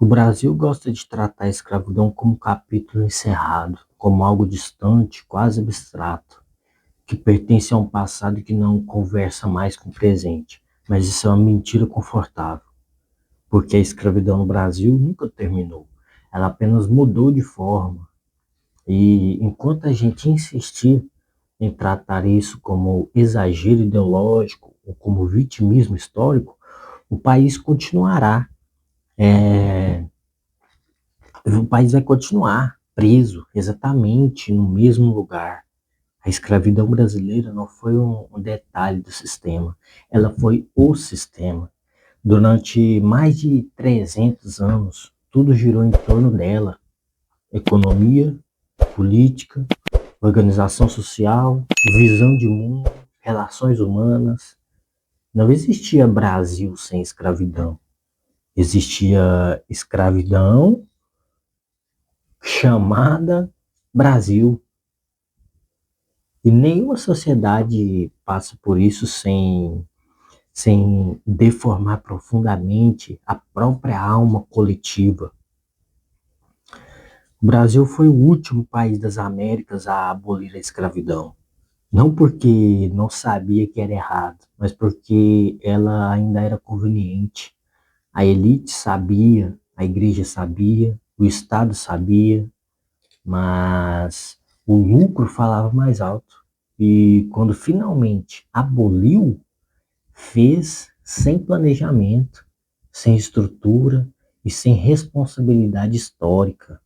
O Brasil gosta de tratar a escravidão como um capítulo encerrado, como algo distante, quase abstrato, que pertence a um passado que não conversa mais com o presente. Mas isso é uma mentira confortável, porque a escravidão no Brasil nunca terminou. Ela apenas mudou de forma. E enquanto a gente insistir em tratar isso como exagero ideológico ou como vitimismo histórico, o país continuará o país vai continuar preso exatamente no mesmo lugar. A escravidão brasileira não foi um detalhe do sistema, ela foi o sistema. Durante mais de 300 anos, tudo girou em torno dela: economia, política, organização social, visão de mundo, relações humanas. Não existia Brasil sem escravidão. Existia escravidão chamada Brasil. E nenhuma sociedade passa por isso sem deformar profundamente a própria alma coletiva. O Brasil foi o último país das Américas a abolir a escravidão. Não porque não sabia que era errado, mas porque ela ainda era conveniente. A elite sabia, a igreja sabia, o Estado sabia, mas o lucro falava mais alto. E quando finalmente aboliu, fez sem planejamento, sem estrutura e sem responsabilidade histórica.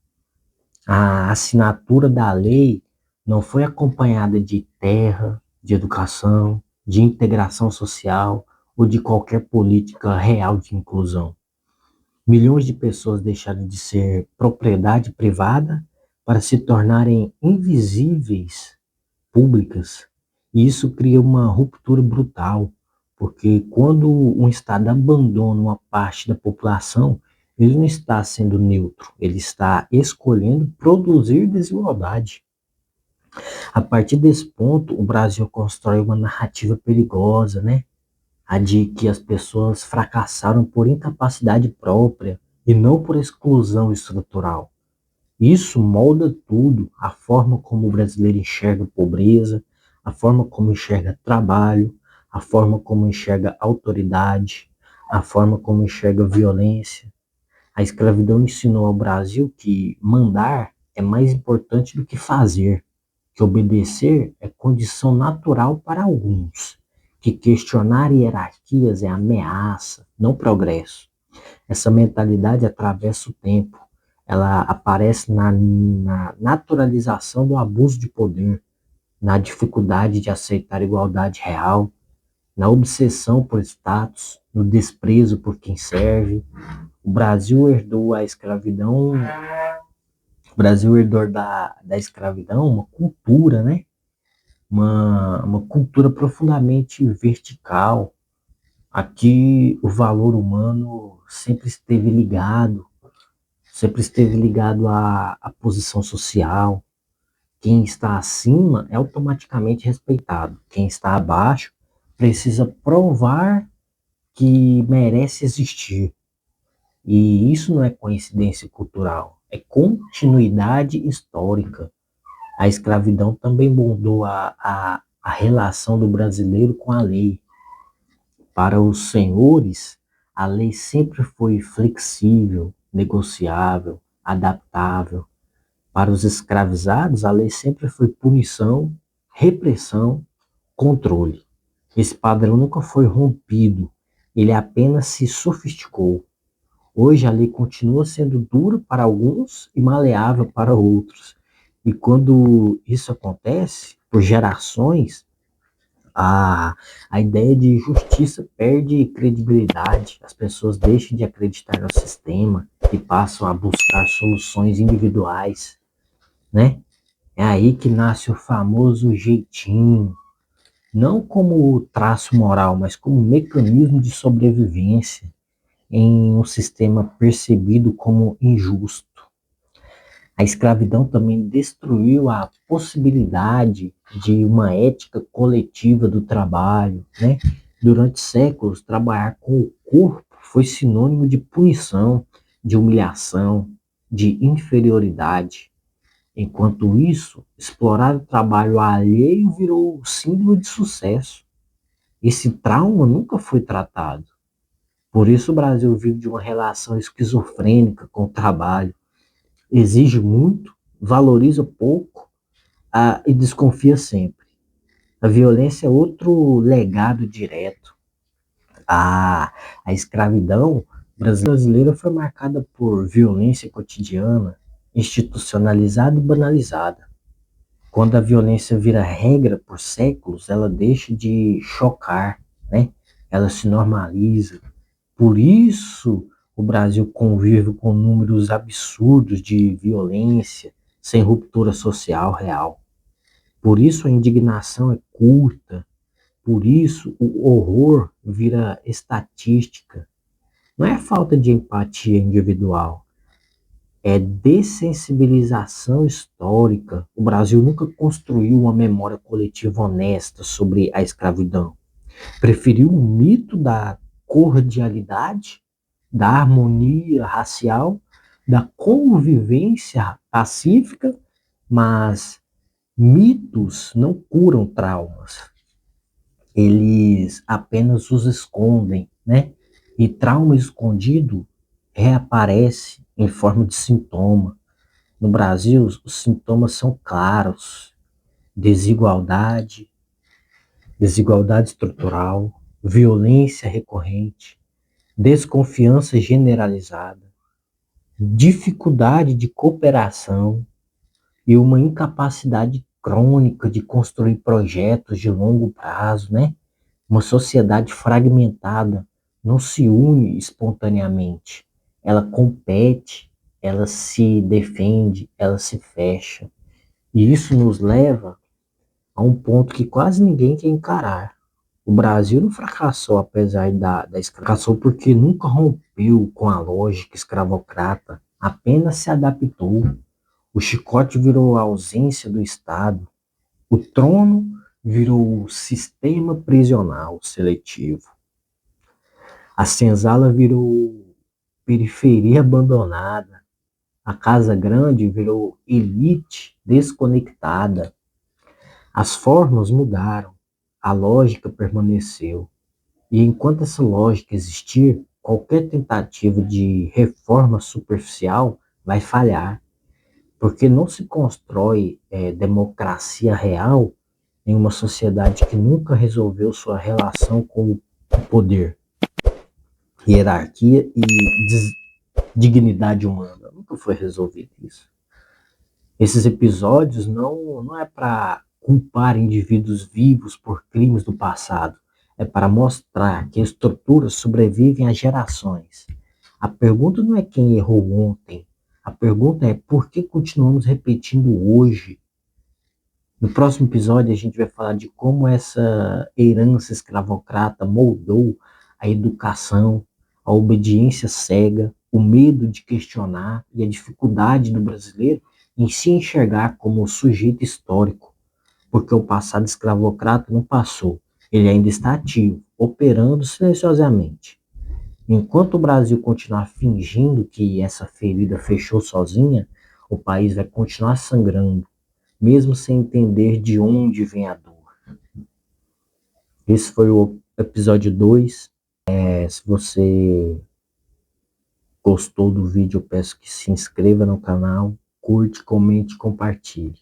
A assinatura da lei não foi acompanhada de terra, de educação, de integração social ou de qualquer política real de inclusão. Milhões de pessoas deixaram de ser propriedade privada para se tornarem invisíveis públicas. E isso cria uma ruptura brutal, porque quando um Estado abandona uma parte da população, ele não está sendo neutro, ele está escolhendo produzir desigualdade. A partir desse ponto, o Brasil constrói uma narrativa perigosa, né? A de que as pessoas fracassaram por incapacidade própria e não por exclusão estrutural. Isso molda tudo: a forma como o brasileiro enxerga pobreza, a forma como enxerga trabalho, a forma como enxerga autoridade, a forma como enxerga violência. A escravidão ensinou ao Brasil que mandar é mais importante do que fazer, que obedecer é condição natural para alguns, que questionar hierarquias é ameaça, não progresso. Essa mentalidade atravessa o tempo. Ela aparece na naturalização do abuso de poder, na dificuldade de aceitar igualdade real, na obsessão por status, no desprezo por quem serve. O Brasil herdou a escravidão, o Brasil herdou da escravidão uma cultura, né? Uma cultura profundamente vertical. Aqui o valor humano sempre esteve ligado à posição social. Quem está acima é automaticamente respeitado. Quem está abaixo precisa provar que merece existir. E isso não é coincidência cultural, é continuidade histórica. A escravidão também mudou a relação do brasileiro com a lei. Para os senhores, a lei sempre foi flexível, negociável, adaptável. Para os escravizados, a lei sempre foi punição, repressão, controle. Esse padrão nunca foi rompido, ele apenas se sofisticou. Hoje a lei continua sendo dura para alguns e maleável para outros. E quando isso acontece, por gerações, a ideia de justiça perde credibilidade, as pessoas deixam de acreditar no sistema e passam a buscar soluções individuais, né? É aí que nasce o famoso jeitinho, não como traço moral, mas como mecanismo de sobrevivência em um sistema percebido como injusto. A escravidão também destruiu a possibilidade de uma ética coletiva do trabalho, né? Durante séculos, trabalhar com o corpo foi sinônimo de punição, de humilhação, de inferioridade. Enquanto isso, explorar o trabalho alheio virou símbolo de sucesso. Esse trauma nunca foi tratado. Por isso o Brasil vive de uma relação esquizofrênica com o trabalho. Exige muito, valoriza pouco e desconfia sempre. A violência é outro legado direto. A escravidão brasileira foi marcada por violência cotidiana, institucionalizada e banalizada. Quando a violência vira regra por séculos, ela deixa de chocar, né? Ela se normaliza. Por isso, o Brasil convive com números absurdos de violência, sem ruptura social real. Por isso, a indignação é curta. Por isso, o horror vira estatística. Não é falta de empatia individual, é dessensibilização histórica. O Brasil nunca construiu uma memória coletiva honesta sobre a escravidão. Preferiu o mito da cordialidade, da harmonia racial, da convivência pacífica, mas mitos não curam traumas. Eles apenas os escondem, né? E trauma escondido reaparece em forma de sintoma. No Brasil, os sintomas são claros: desigualdade, desigualdade estrutural, violência recorrente, desconfiança generalizada, dificuldade de cooperação e uma incapacidade crônica de construir projetos de longo prazo, né? Uma sociedade fragmentada não se une espontaneamente. Ela compete, ela se defende, ela se fecha. E isso nos leva a um ponto que quase ninguém quer encarar. O Brasil não fracassou apesar da fracassou porque nunca rompeu com a lógica escravocrata, apenas se adaptou. O chicote virou a ausência do Estado, o trono virou o sistema prisional seletivo, a senzala virou periferia abandonada, a casa grande virou elite desconectada. As formas mudaram, a lógica permaneceu. E enquanto essa lógica existir, qualquer tentativa de reforma superficial vai falhar, porque não se constrói democracia real em uma sociedade que nunca resolveu sua relação com o poder, hierarquia e dignidade humana. Nunca foi resolvido isso. Esses episódios não é para culpar indivíduos vivos por crimes do passado, é para mostrar que estruturas sobrevivem a gerações. A pergunta não é quem errou ontem, a pergunta é por que continuamos repetindo hoje. No próximo episódio a gente vai falar de como essa herança escravocrata moldou a educação, a obediência cega, o medo de questionar e a dificuldade do brasileiro em se enxergar como sujeito histórico, porque o passado escravocrata não passou, ele ainda está ativo, operando silenciosamente. Enquanto o Brasil continuar fingindo que essa ferida fechou sozinha, o país vai continuar sangrando, mesmo sem entender de onde vem a dor. Esse foi o episódio 2. Se você gostou do vídeo, eu peço que se inscreva no canal, curte, comente, compartilhe.